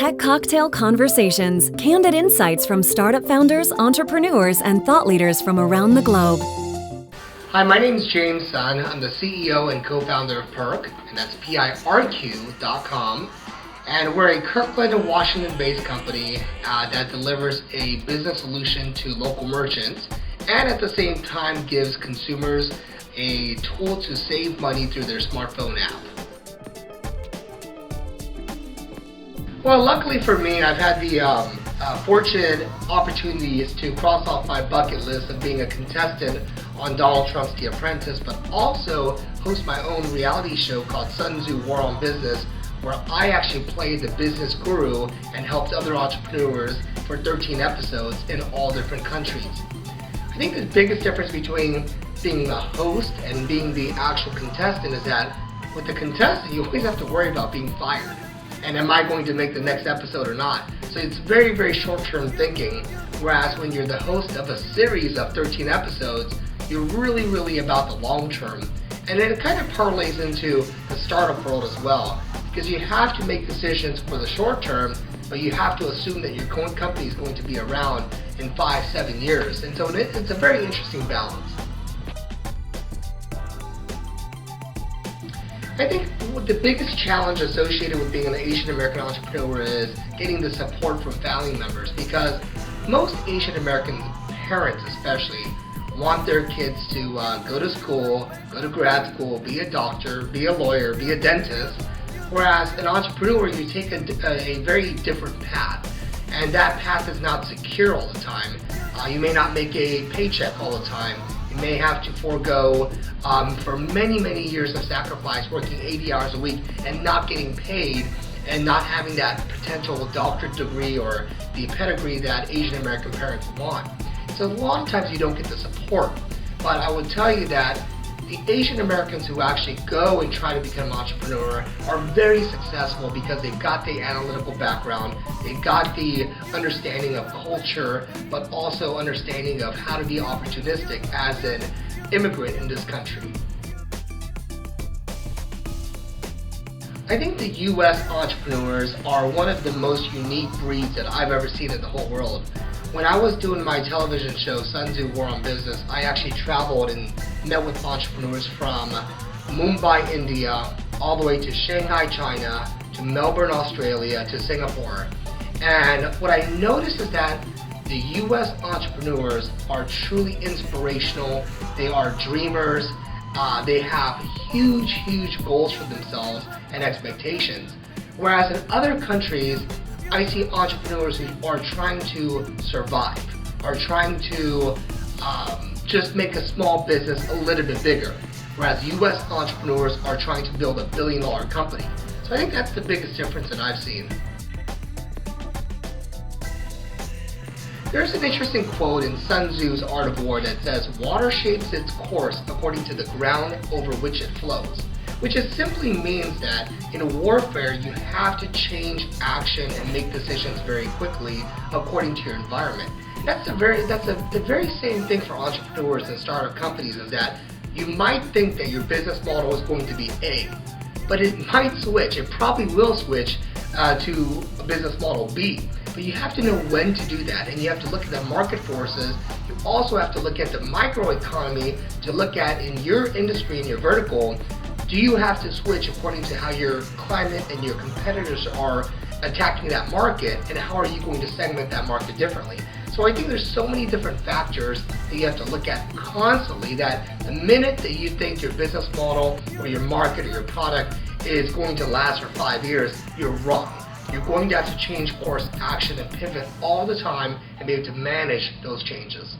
Tech Cocktail Conversations, candid insights from startup founders, entrepreneurs, and thought leaders from around the globe. Hi, my name is James Sun. I'm the CEO and co-founder of Pirq, and that's Pirq.com. And we're a Kirkland, Washington-based company that delivers a business solution to local merchants and at the same time gives consumers a tool to save money through their smartphone app. Well, luckily for me, I've had the fortunate opportunities to cross off my bucket list of being a contestant on Donald Trump's The Apprentice, but also host my own reality show called Sun Tzu War on Business, where I actually played the business guru and helped other entrepreneurs for 13 episodes in all different countries. I think the biggest difference between being the host and being the actual contestant is that with the contestant, you always have to worry about being fired. And am I going to make the next episode or not? So it's very, very short-term thinking, whereas when you're the host of a series of 13 episodes, you're really about the long term. And then it kind of parlays into the startup world as well, because you have to make decisions for the short term, but you have to assume that your company is going to be around in 5-7 years. And so it's a very interesting balance. I think the biggest challenge associated with being an Asian American entrepreneur is getting the support from family members, because most Asian American parents especially want their kids to go to school, go to grad school, be a doctor, be a lawyer, be a dentist, whereas an entrepreneur, you take a very different path, and that path is not secure all the time. You may not make a paycheck all the time. You may have to forego for many years of sacrifice, working 80 hours a week and not getting paid and not having that potential doctorate degree or the pedigree that Asian American parents want. So a lot of times you don't get the support. But I would tell you that the Asian Americans who actually go and try to become an entrepreneur are very successful because they've got the analytical background, they've got the understanding of culture, but also understanding of how to be opportunistic as an immigrant in this country. I think the US entrepreneurs are one of the most unique breeds that I've ever seen in the whole world. When I was doing my television show, Sun Tzu War on Business, I actually traveled and met with entrepreneurs from Mumbai, India, all the way to Shanghai, China, to Melbourne, Australia, to Singapore. And what I noticed is that the US entrepreneurs are truly inspirational. They are dreamers. They have huge goals for themselves and expectations. Whereas in other countries, I see entrepreneurs who are trying to survive, are trying to just make a small business a little bit bigger, whereas US entrepreneurs are trying to build $1 billion company. So I think that's the biggest difference that I've seen. There's an interesting quote in Sun Tzu's Art of War that says, "Water shapes its course according to the ground over which it flows," which just simply means that in warfare you have to change action and make decisions very quickly according to your environment. That's the very same thing for entrepreneurs and startup companies, is that you might think that your business model is going to be A, but it might switch. It probably will switch to a business model B. But you have to know when to do that, and you have to look at the market forces. You also have to look at the microeconomy to look at in your industry, in your vertical, do you have to switch according to how your climate and your competitors are attacking that market, and how are you going to segment that market differently? So I think there's so many different factors that you have to look at constantly, that the minute that you think your business model or your market or your product is going to last for 5 years, you're wrong. You're going to have to change course, action, and pivot all the time and be able to manage those changes.